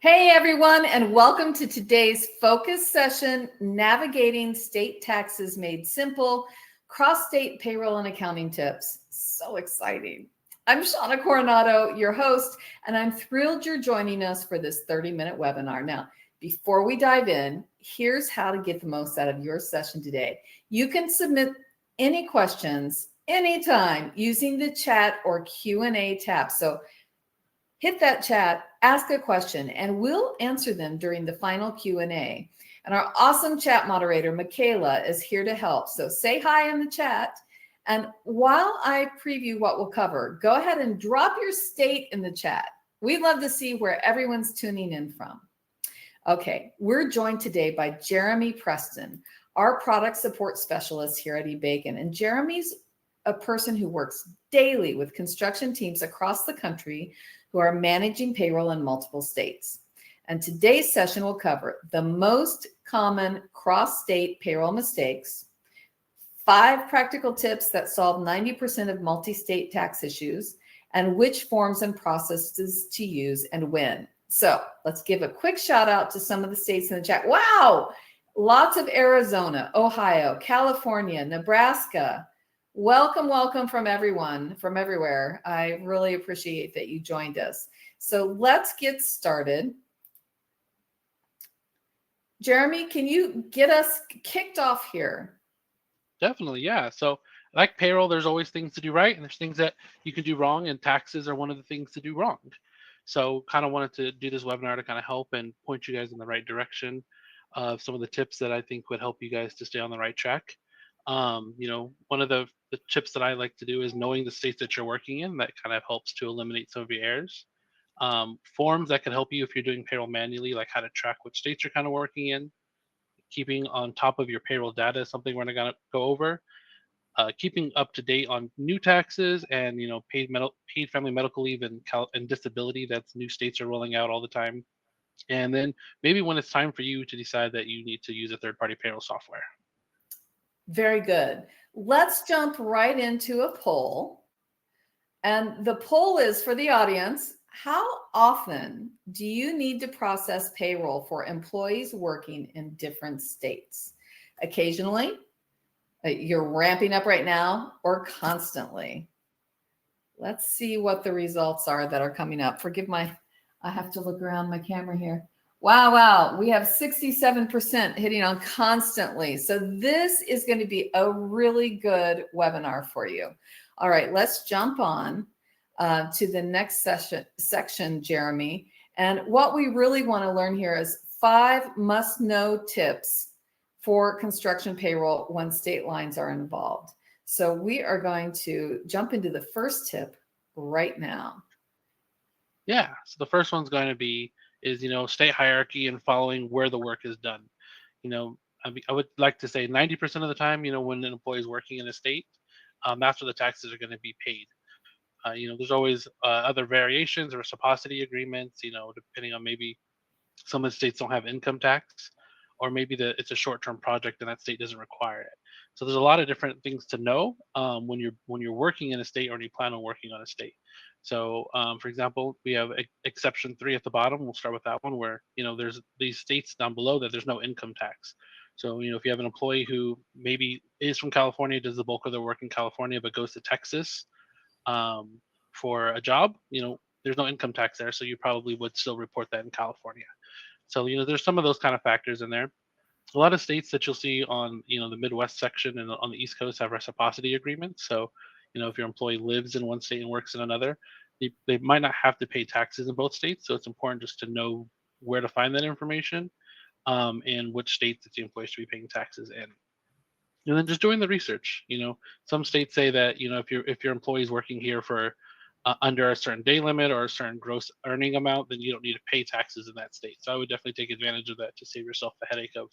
Hey everyone, and welcome to today's focus session, Navigating State Taxes Made Simple, Cross-State Payroll and Accounting Tips. So exciting. I'm Shauna Coronado, your host, and I'm thrilled you're joining us for this 30-minute webinar. Now, before we dive in, here's how to get the most out of your session today. You can submit any questions anytime using the chat or Q&A tab. So hit that chat, ask a question, and we'll answer them during the final Q&A. And our awesome chat moderator, Michaela, is here to help. So say hi in the chat. And while I preview what we'll cover, go ahead and drop your state in the chat. We'd love to see where everyone's tuning in from. Okay, we're joined today by Jeremy Preston, our product support specialist here at eBacon. And Jeremy's a person who works daily with construction teams across the country who are managing payroll in multiple states. And today's session will cover the most common cross-state payroll mistakes, 5 practical tips that solve 90% of multi-state tax issues, and which forms and processes to use and when. So let's give a quick shout out to some of the states in the chat. Wow, lots of Arizona, Ohio, California, Nebraska. Welcome, welcome from everyone, from everywhere. I really appreciate that you joined us. So let's get started. Jeremy, can you get us kicked off here? Definitely, yeah. So like payroll, there's always things to do right, and there's things that you can do wrong, and taxes are one of the things to do wrong. So kind of wanted to do this webinar to kind of help and point you guys in the right direction of some of the tips that I think would help you guys to stay on the right track. One of the tips that I like to do is knowing the states that you're working in. That kind of helps to eliminate some of your errors. Forms that can help you if you're doing payroll manually, like how to track which states you're kind of working in. Keeping on top of your payroll data is something we're going to go over. Keeping up to date on new taxes and paid family medical leave and disability. That's new states are rolling out all the time. And then maybe when it's time for you to decide that you need to use a third-party payroll software. Very good. Let's jump right into a poll. And the poll is for the audience. How often do you need to process payroll for employees working in different states? Occasionally, you're ramping up right now, or constantly? Let's see what the results are that are coming up. I have to look around my camera here. Wow. We have 67% hitting on constantly. So this is going to be a really good webinar for you. All right, let's jump on to the next section, Jeremy. And what we really want to learn here is 5 must-know tips for construction payroll when state lines are involved. So we are going to jump into the first tip right now. Yeah, so the first one's going to be state hierarchy and following where the work is done. I would like to say 90% of the time, when an employee is working in a state, that's where the taxes are going to be paid. There's always other variations or reciprocity agreements, depending on maybe some of the states don't have income tax, or maybe it's a short-term project and that state doesn't require it. So there's a lot of different things to know when you're working in a state or when you plan on working on a state. So, for example, we have exception 3 at the bottom. We'll start with that one where there's these states down below that there's no income tax. So if you have an employee who maybe is from California, does the bulk of their work in California, but goes to Texas for a job, there's no income tax there, so you probably would still report that in California. So there's some of those kind of factors in there. A lot of states that you'll see on the Midwest section and on the East Coast have reciprocity agreements. So if your employee lives in one state and works in another, they might not have to pay taxes in both states. So it's important just to know where to find that information and which states that the employee should be paying taxes in. And then just doing the research. Some states say that if your employee is working here for under a certain day limit or a certain gross earning amount, then you don't need to pay taxes in that state. So I would definitely take advantage of that to save yourself the headache of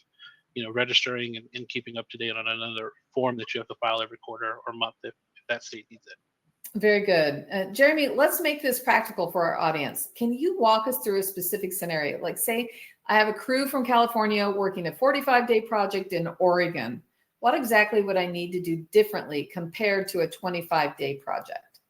registering and keeping up to date on another form that you have to file every quarter or month if that state needs it. Very good. Jeremy, let's make this practical for our audience. Can you walk us through a specific scenario? Like say I have a crew from California working a 45-day project in Oregon. What exactly would I need to do differently compared to a 25-day project?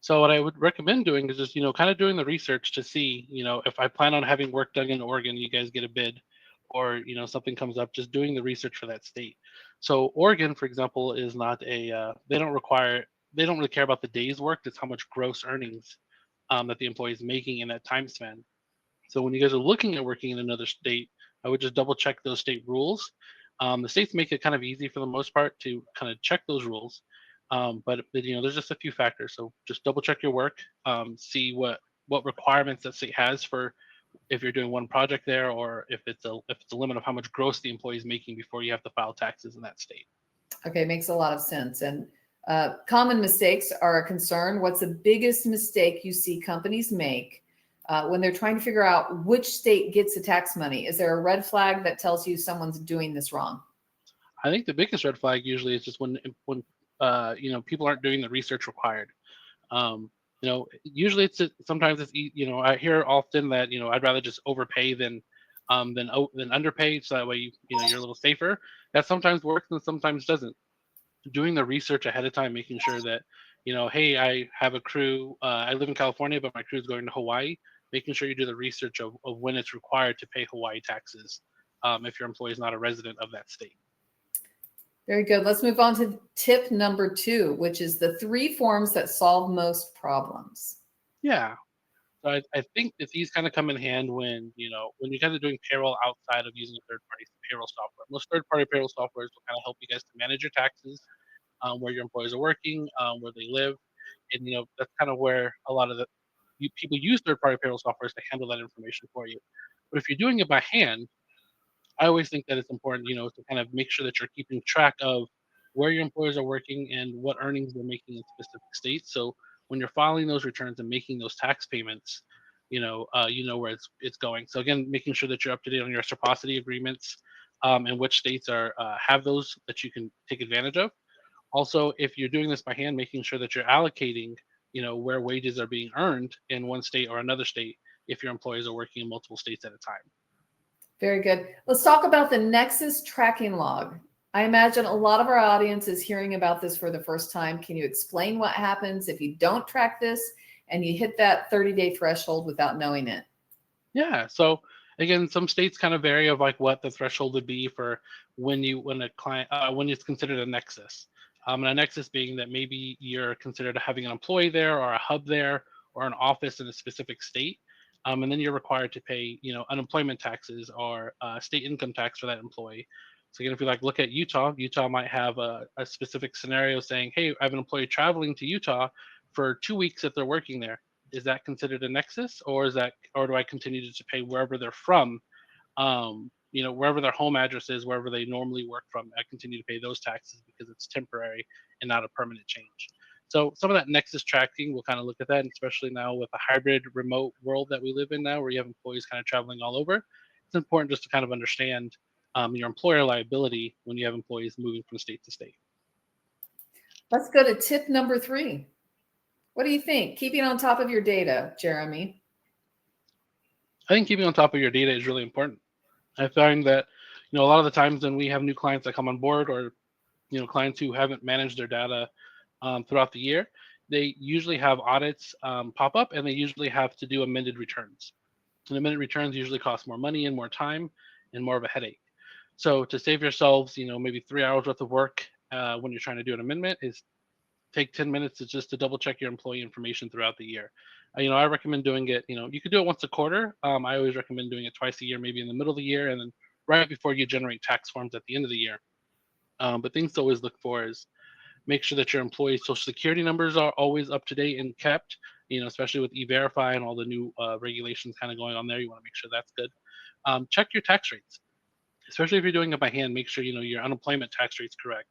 So what I would recommend doing is just, kind of doing the research to see, if I plan on having work done in Oregon, you guys get a bid, or something comes up, just doing the research for that state. So Oregon, for example, is not they don't really care about the days worked. It's how much gross earnings that the employee is making in that time span. So when you guys are looking at working in another state, I would just double check those state rules. The states make it kind of easy for the most part to kind of check those rules, but there's just a few factors. So just double check your work, see what requirements that state has for if you're doing one project there, or if it's a limit of how much gross the employee is making before you have to file taxes in that state. Okay, makes a lot of sense. And common mistakes are a concern. What's the biggest mistake you see companies make when they're trying to figure out which state gets the tax money? Is there a red flag that tells you someone's doing this wrong? I think the biggest red flag usually is just when people aren't doing the research required. Usually sometimes I hear often that I'd rather just overpay than underpay, so that way you're a little safer. That sometimes works and sometimes doesn't. Doing the research ahead of time, making sure that hey, I have a crew. I live in California, but my crew is going to Hawaii. Making sure you do the research of when it's required to pay Hawaii taxes if your employee is not a resident of that state. Very good. Let's move on to tip number 2, which is the 3 forms that solve most problems. Yeah. So I think that these kind of come in hand when you're kind of doing payroll outside of using a third party payroll software. Most third party payroll softwares will kind of help you guys to manage your taxes, where your employees are working, where they live, and that's kind of where a lot of people use third party payroll softwares to handle that information for you. But if you're doing it by hand, I always think that it's important, to kind of make sure that you're keeping track of where your employees are working and what earnings they're making in specific states. So when you're filing those returns and making those tax payments, where it's going. So again, making sure that you're up to date on your reciprocity agreements, and which states have those that you can take advantage of. Also, if you're doing this by hand, making sure that you're allocating, where wages are being earned in one state or another state if your employees are working in multiple states at a time. Very good. Let's talk about the Nexus tracking log. I imagine a lot of our audience is hearing about this for the first time. Can you explain what happens if you don't track this and you hit that 30-day threshold without knowing it? Yeah. So again, some states kind of vary of like what the threshold would be for when a client when it's considered a nexus. And a nexus being that maybe you're considered having an employee there or a hub there or an office in a specific state. And then you're required to pay, unemployment taxes or state income tax for that employee. So again, if you look at Utah might have a specific scenario saying, hey, I have an employee traveling to Utah for 2 weeks if they're working there. Is that considered a nexus, or do I continue to pay wherever they're from? Wherever their home address is, wherever they normally work from, I continue to pay those taxes because it's temporary and not a permanent change. So some of that nexus tracking, we'll kind of look at that, and especially now with a hybrid remote world that we live in now, where you have employees kind of traveling all over. It's important just to kind of understand your employer liability when you have employees moving from state to state. Let's go to tip number 3. What do you think? Keeping on top of your data, Jeremy. I think keeping on top of your data is really important. I find that, a lot of the times when we have new clients that come on board, or clients who haven't managed their data throughout the year, they usually have audits pop up, and they usually have to do amended returns. And amended returns usually cost more money and more time and more of a headache. So to save yourselves, maybe 3 hours worth of work when you're trying to do an amendment, is take 10 minutes just to double check your employee information throughout the year. I recommend doing it, you could do it once a quarter. I always recommend doing it twice a year, maybe in the middle of the year and then right before you generate tax forms at the end of the year. But things to always look for is make sure that your employee social security numbers are always up to date and kept, especially with E-Verify and all the new regulations kind of going on there. You want to make sure that's good. Check your tax rates, especially if you're doing it by hand. Make sure your unemployment tax rate's correct,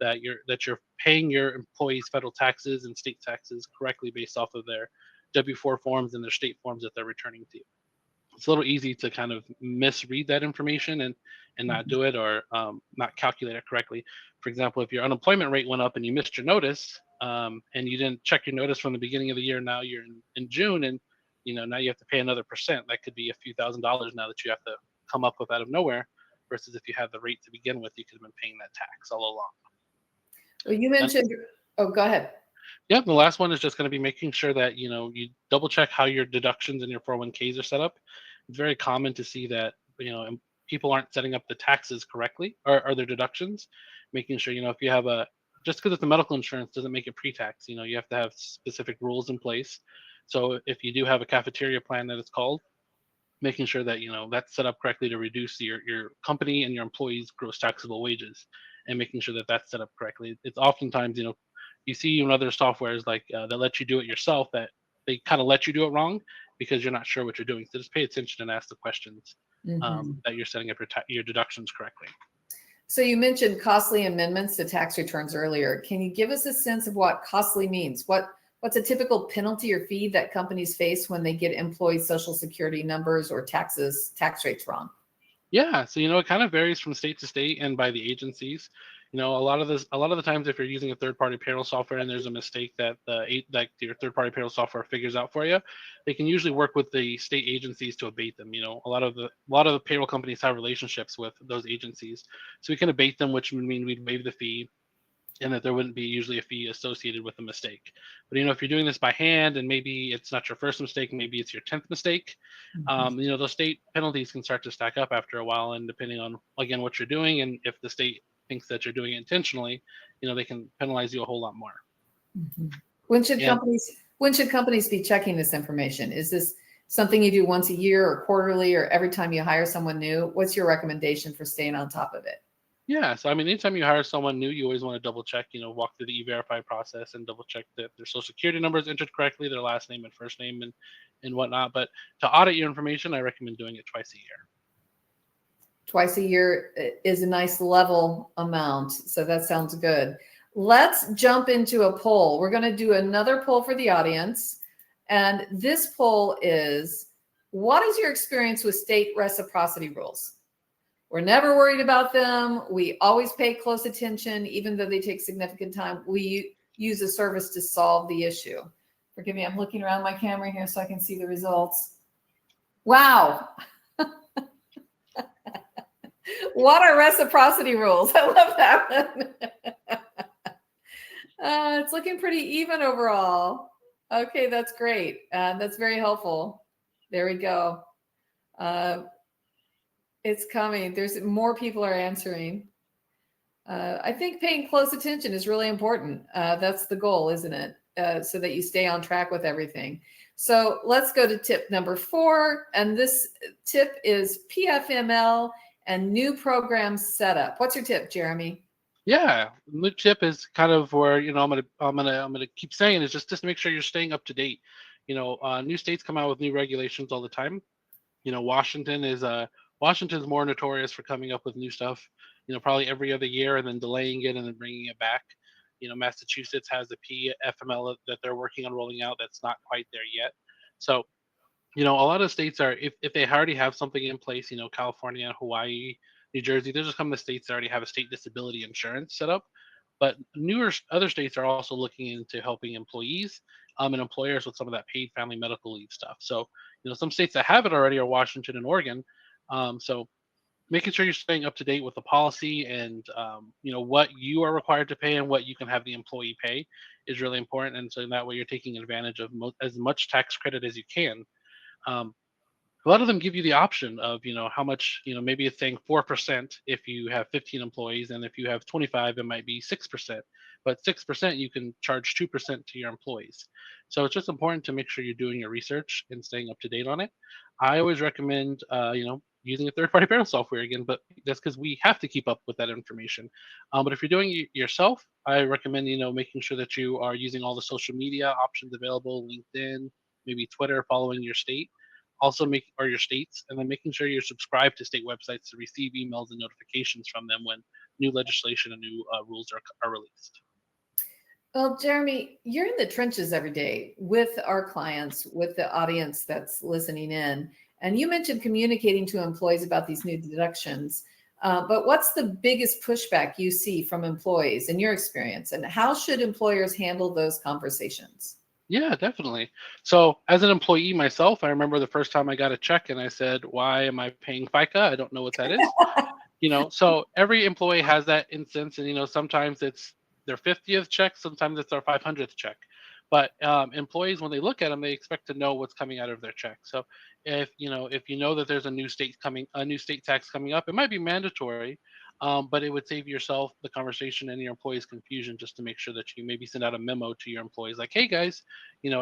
that you're paying your employees federal taxes and state taxes correctly based off of their W-4 forms and their state forms that they're returning to you. It's a little easy to kind of misread that information and not do it, or not calculate it correctly. For example, if your unemployment rate went up and you missed your notice, and you didn't check your notice from the beginning of the year, now you're in June, and now you have to pay another percent. That could be a few $1,000s now that you have to come up with out of nowhere, versus if you had the rate to begin with, you could have been paying that tax all along. Well, you mentioned, oh, go ahead. Yeah, the last one is just going to be making sure that you double check how your deductions and your 401ks are set up. It's very common to see that people aren't setting up the taxes correctly or their deductions. Making sure if you have a just because it's a medical insurance doesn't make it pre-tax. You have to have specific rules in place. So if you do have a cafeteria plan that it's called, making sure that that's set up correctly to reduce your company and your employees' gross taxable wages, and making sure that that's set up correctly. It's oftentimes you see in other softwares like that let you do it yourself, that they kind of let you do it wrong because you're not sure what you're doing. So just pay attention and ask the questions Mhm. that you're setting up your deductions correctly. So you mentioned costly amendments to tax returns earlier. Can you give us a sense of what costly means? What's a typical penalty or fee that companies face when they get employee social security numbers or tax rates wrong? Yeah, so it kind of varies from state to state and by the agencies. A lot of the times, if you're using a third-party payroll software and there's a mistake that like your third-party payroll software figures out for you, they can usually work with the state agencies to abate them. A lot of the payroll companies have relationships with those agencies, so we can abate them, which would mean we'd waive the fee and that there wouldn't be usually a fee associated with a mistake. But if you're doing this by hand and maybe it's not your first mistake, maybe it's your 10th mistake, Mhm. those state penalties can start to stack up after a while. And depending on again what you're doing, and if the state thinks that you're doing it intentionally, they can penalize you a whole lot more. Mhm. When should companies be checking this information? Is this something you do once a year or quarterly or every time you hire someone new? What's your recommendation for staying on top of it? Yeah, so I mean, anytime you hire someone new, you always want to double check, walk through the e-verify process and double check that their social security number is entered correctly, their last name and first name and whatnot. But to audit your information, I recommend doing it twice a year. Twice a year is a nice level amount. So that sounds good. Let's jump into a poll. We're going to do another poll for the audience. And this poll is, what is your experience with state reciprocity rules? We're never worried about them. We always pay close attention, even though they take significant time. We use a service to solve the issue. Forgive me, I'm looking around my camera here so I can see the results. Wow. What are reciprocity rules? I love that one. It's looking pretty even overall. Okay, that's great. That's very helpful. There we go. Uh, it's coming. There's more people are answering. I think paying close attention is really important. That's the goal, isn't it? So that you stay on track with everything. So let's go to tip number 4. And this tip is PFML and new program setup. What's your tip, Jeremy? Yeah, the tip is kind of where I'm gonna keep saying is just to make sure you're staying up to date. New states come out with new regulations all the time. Washington's more notorious for coming up with new stuff. Probably every other year and then delaying it and then bringing it back. Massachusetts has the PFML that they're working on rolling out that's not quite there yet. So a lot of states are if they already have something in place, California, Hawaii, New Jersey, those are some of the states that already have a state disability insurance set up. But other states are also looking into helping employees and employers with some of that paid family medical leave stuff. So, some states that have it already are Washington and Oregon. So making sure you're staying up to date with the policy and what you are required to pay and what you can have the employee pay is really important. And so in that way, you're taking advantage of as much tax credit as you can. Um, a lot of them give you the option of how much, maybe it's saying 4% if you have 15 employees, and if you have 25 it might be 6%, but 6% you can charge 2% to your employees. So it's just important to make sure you're doing your research and staying up to date on it. I always recommend using a third party payroll software again, but that's because we have to keep up with that information. But if you're doing it yourself, I recommend making sure that you are using all the social media options available, LinkedIn, maybe Twitter, following your state, also or your states, and then making sure you're subscribed to state websites to receive emails and notifications from them when new legislation and new rules are released. Well, Jeremy, you're in the trenches every day with our clients, with the audience that's listening in. And you mentioned communicating to employees about these new deductions. But what's the biggest pushback you see from employees in your experience? And how should employers handle those conversations? Yeah, definitely. So as an employee myself, I remember the first time I got a check and I said, "Why am I paying FICA? I don't know what that is." So every employee has that instance, and sometimes it's their 50th check, sometimes it's their 500th check. But employees, when they look at them, they expect to know what's coming out of their check. So if you know that there's a new state tax coming up, it might be mandatory, but it would save yourself the conversation and your employees confusion, just to make sure that you maybe send out a memo to your employees like, hey guys,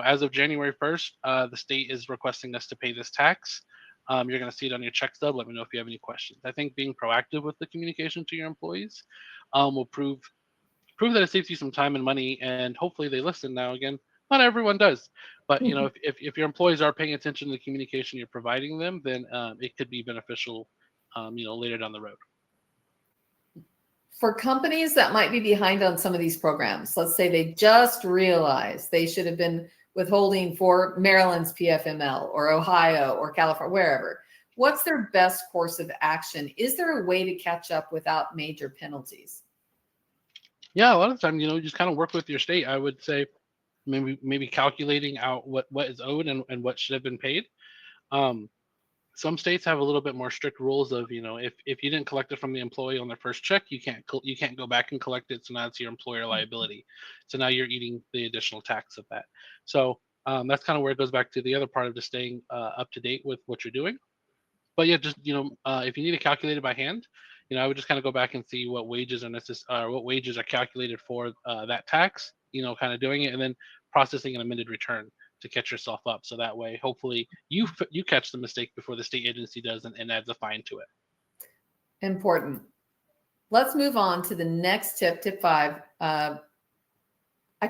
as of January 1st, the state is requesting us to pay this tax. You're going to see it on your check stub. Let me know if you have any questions. I think being proactive with the communication to your employees will prove that it saves you some time and money, and hopefully they listen. Now again, not everyone does, but if your employees are paying attention to the communication you're providing them, then it could be beneficial, later down the road. For companies that might be behind on some of these programs, let's say they just realized they should have been withholding for Maryland's PFML or Ohio or California, wherever, what's their best course of action? Is there a way to catch up without major penalties? Yeah, a lot of the time, just kind of work with your state. I would say maybe calculating out what is owed and what should have been paid. Um, some states have a little bit more strict rules of, if you didn't collect it from the employee on their first check, you can't go back and collect it. So now it's your employer liability. So now you're eating the additional tax of that. So that's kind of where it goes back to the other part of just staying up to date with what you're doing. But yeah, just if you need to calculate it by hand, I would just kind of go back and see what wages are what wages are calculated for that tax. Kind of doing it, and then processing an amended return to catch yourself up. So that way, hopefully, you catch the mistake before the state agency does, and adds a fine to it. Important. Let's move on to the next tip, tip 5. I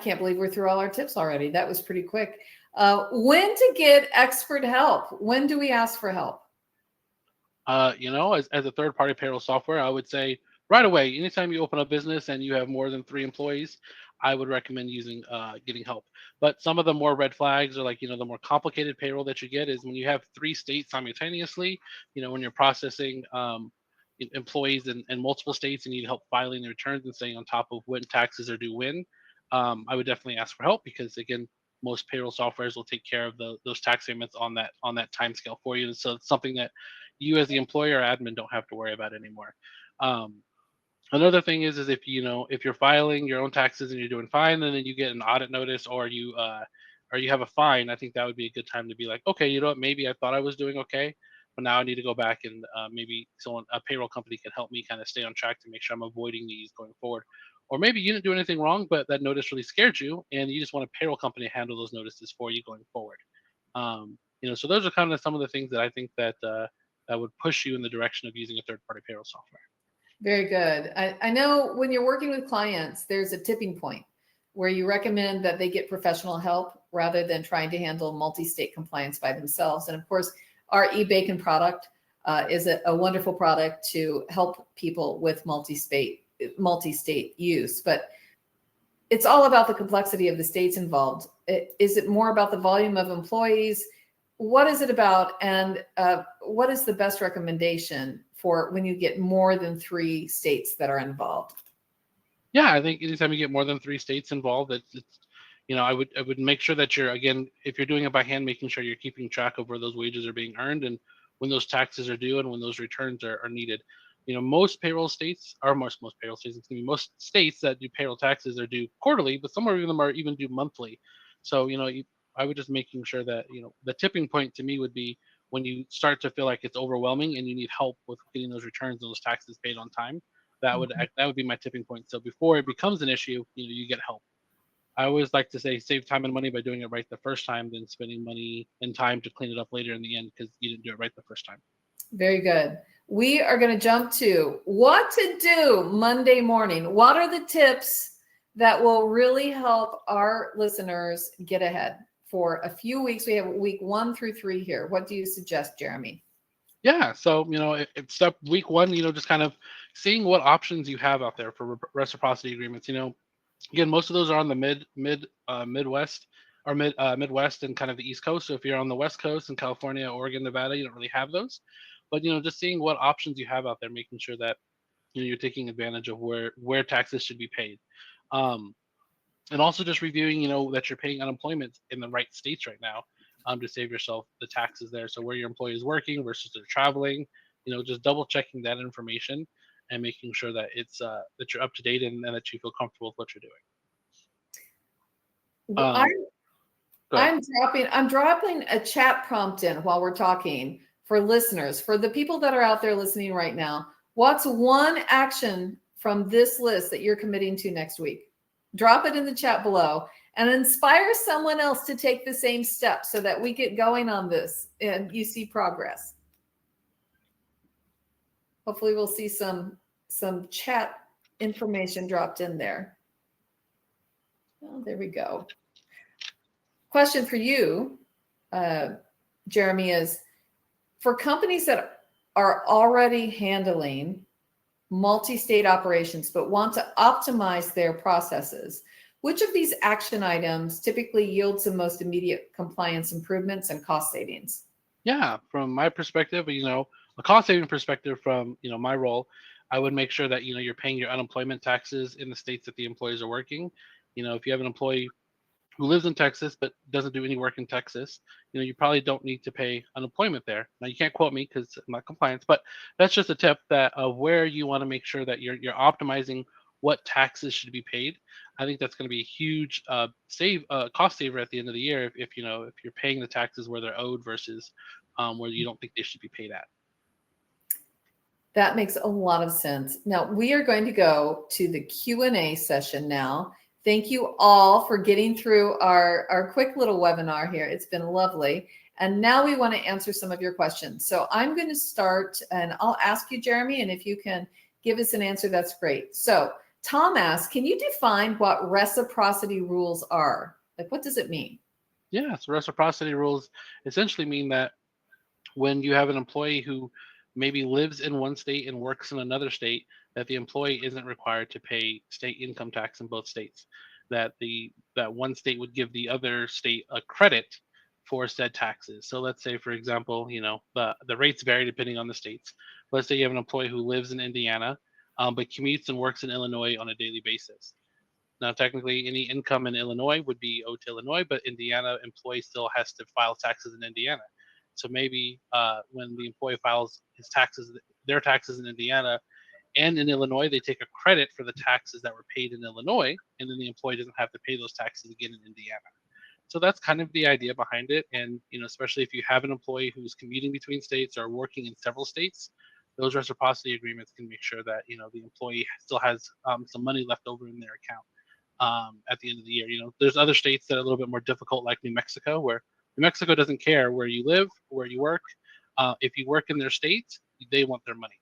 can't believe we're through all our tips already. That was pretty quick. When to get expert help? When do we ask for help? As a third party payroll software, I would say right away, anytime you open a business and you have more than 3 employees, I would recommend using getting help. But some of the more red flags, or like, the more complicated payroll that you get, is when you have 3 states simultaneously, when you're processing employees in multiple states and need help filing the returns and staying on top of when taxes are due when. I would definitely ask for help, because again, most payroll softwares will take care of those tax payments on that time scale for you. So it's something that you as the employer or admin don't have to worry about anymore. Um, Another thing is if you're filing your own taxes and you're doing fine, and then you get an audit notice, or you have a fine, I think that would be a good time to be like, okay, you know what, maybe I thought I was doing okay, but now I need to go back, and maybe a payroll company can help me kind of stay on track to make sure I'm avoiding these going forward. Or maybe you didn't do anything wrong, but that notice really scared you, and you just want a payroll company to handle those notices for you going forward. So those are kind of some of the things that I think that would push you in the direction of using a third-party payroll software. Very good. I know when you're working with clients, there's a tipping point where you recommend that they get professional help rather than trying to handle multi-state compliance by themselves. And of course, our eBacon product is a wonderful product to help people with multi-state use. But it's all about the complexity of the states involved. Is it more about the volume of employees? What is it about? And what is the best recommendation for when you get more than 3 states that are involved? Yeah, I think anytime you get more than 3 states involved, I would make sure that again, if you're doing it by hand, making sure you're keeping track of where those wages are being earned, and when those taxes are due, and when those returns are needed. Most payroll states, or most payroll states, it's gonna be most states that do payroll taxes are due quarterly, but some of them are even due monthly. So I would just making sure that the tipping point to me would be when you start to feel like it's overwhelming and you need help with getting those returns and those taxes paid on time. That would be my tipping point. So before it becomes an issue, you get help. I always like to say save time and money by doing it right the first time, than spending money and time to clean it up later in the end because you didn't do it right the first time. Very good. We are going to jump to what to do Monday morning. What are the tips that will really help our listeners get ahead for a few weeks? We have week 1 through 3 here. What do you suggest, Jeremy? Yeah. So, if step week 1, just kind of seeing what options you have out there for reciprocity agreements. Again, most of those are on the Midwest, or Midwest and kind of the East Coast. So if you're on the West Coast in California, Oregon, Nevada, you don't really have those. But just seeing what options you have out there, making sure that you're taking advantage of where taxes should be paid, um, and also just reviewing that you're paying unemployment in the right states right now, to save yourself the taxes there. So where your employee is working versus they're traveling, just double checking that information and making sure that it's that you're up to date, and that you feel comfortable with what you're doing. Well, Um, Go ahead. I'm dropping a chat prompt in while we're talking for listeners, for the people that are out there listening right now. What's one action from this list that you're committing to next week? Drop it in the chat below and inspire someone else to take the same step so that we get going on this and you see progress. Hopefully we'll see some chat information dropped in there. Oh, there we go. Question for you, Jeremy, is for companies that are already handling multi-state operations but want to optimize their processes, which of these action items typically yields the most immediate compliance improvements and cost savings? Yeah, from my perspective, a cost saving perspective from, my role, I would make sure that, you're paying your unemployment taxes in the states that the employees are working. If you have an employee who lives in Texas but doesn't do any work in Texas, you probably don't need to pay unemployment there. Now you can't quote me because I'm not compliance, but that's just a tip that of where you want to make sure that you're optimizing what taxes should be paid. I think that's going to be a huge cost saver at the end of the year if you're paying the taxes where they're owed versus where you don't think they should be paid at. That makes a lot of sense. Now we are going to go to the Q&A session now. Thank you all for getting through our quick little webinar here. It's been lovely. And now we want to answer some of your questions. So I'm going to start and I'll ask you, Jeremy, and if you can give us an answer, that's great. So Tom asks, can you define what reciprocity rules are? Like, what does it mean? Yeah, so reciprocity rules essentially mean that when you have an employee who maybe lives in one state and works in another state, that the employee isn't required to pay state income tax in both states. That one state would give the other state a credit for said taxes. So let's say, for example, the rates vary depending on the states. Let's say you have an employee who lives in Indiana, but commutes and works in Illinois on a daily basis. Now, technically, any income in Illinois would be owed to Illinois, but Indiana employee still has to file taxes in Indiana. So maybe when the employee files their taxes in Indiana and in Illinois, they take a credit for the taxes that were paid in Illinois, and then the employee doesn't have to pay those taxes again in Indiana. So that's kind of the idea behind it. And especially if you have an employee who's commuting between states or working in several states, those reciprocity agreements can make sure that the employee still has some money left over in their account at the end of the year. There's other states that are a little bit more difficult, like New Mexico, where New Mexico doesn't care where you live, where you work. If you work in their state, they want their money.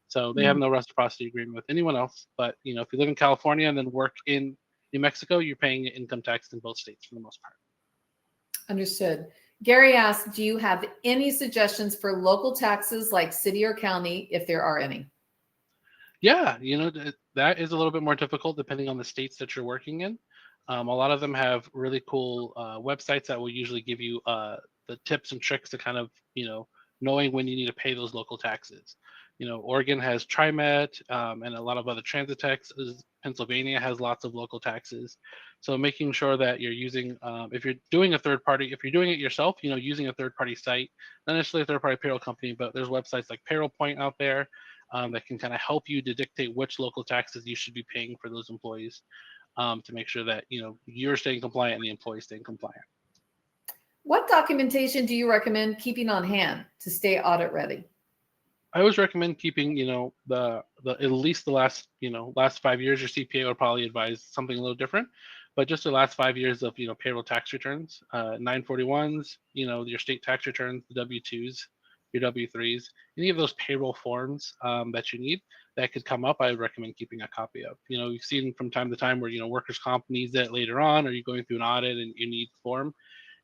So they have no reciprocity agreement with anyone else. But if you live in California and then work in New Mexico, you're paying income tax in both states for the most part. Understood. Gary asked, do you have any suggestions for local taxes like city or county, if there are any? Yeah, that is a little bit more difficult depending on the states that you're working in. A lot of them have really cool websites that will usually give you the tips and tricks to kind of, knowing when you need to pay those local taxes. Oregon has TriMet and a lot of other transit taxes. Pennsylvania has lots of local taxes. So making sure that you're using, if you're doing a third party, if you're doing it yourself, using a third party site, not necessarily a third party payroll company, but there's websites like Payroll Point out there that can kind of help you to dictate which local taxes you should be paying for those employees to make sure that you're staying compliant and the employee staying compliant. What documentation do you recommend keeping on hand to stay audit ready? I always recommend keeping, the at least the last 5 years. Your CPA would probably advise something a little different, but just the last 5 years of payroll tax returns, 941s, your state tax returns, the W-2s, your W-3s, any of those payroll forms that you need that could come up. I would recommend keeping a copy of. You've seen from time to time where workers' comp needs it later on, or you're going through an audit and you need the form,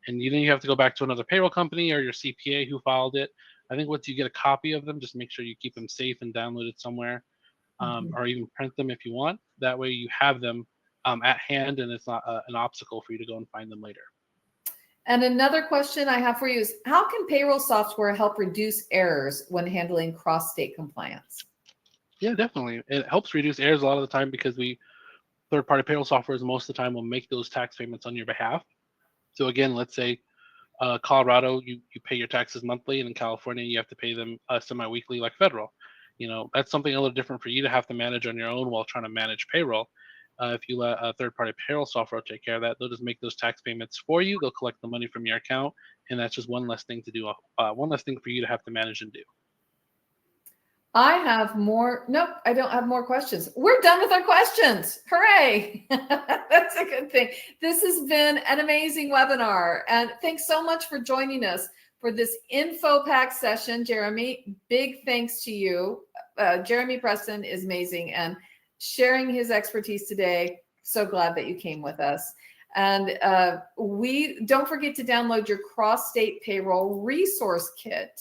and then you have to go back to another payroll company or your CPA who filed it. I think once you get a copy of them, just make sure you keep them safe and downloaded somewhere, or even print them if you want. That way you have them at hand, and it's not an obstacle for you to go and find them later. And another question I have for you is, how can payroll software help reduce errors when handling cross-state compliance? Yeah, definitely. It helps reduce errors a lot of the time because third-party payroll software most of the time will make those tax payments on your behalf. So again, let's say Colorado, you pay your taxes monthly, and in California, you have to pay them semi-weekly like federal. That's something a little different for you to have to manage on your own while trying to manage payroll. If you let a third-party payroll software take care of that, they'll just make those tax payments for you. They'll collect the money from your account, and that's just one less thing to do, one less thing for you to have to manage and do. I have more. Nope, I don't have more questions. We're done with our questions. Hooray. That's a good thing. This has been an amazing webinar. And thanks so much for joining us for this info pack session, Jeremy. Big thanks to you. Jeremy Preston is amazing and sharing his expertise today. So glad that you came with us. And we don't forget to download your Cross-State Payroll Resource Kit.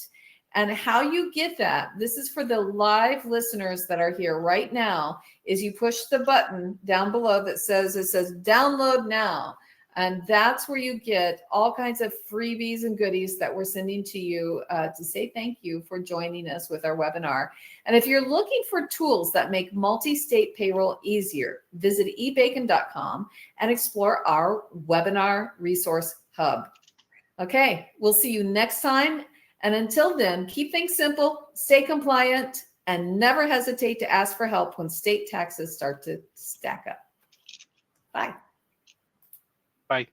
And how you get that, this is for the live listeners that are here right now, is you push the button down below that says, download now. And that's where you get all kinds of freebies and goodies that we're sending to you to say thank you for joining us with our webinar. And if you're looking for tools that make multi-state payroll easier, visit eBacon.com and explore our webinar resource hub. Okay, we'll see you next time. And until then, keep things simple, stay compliant, and never hesitate to ask for help when state taxes start to stack up. Bye. Bye.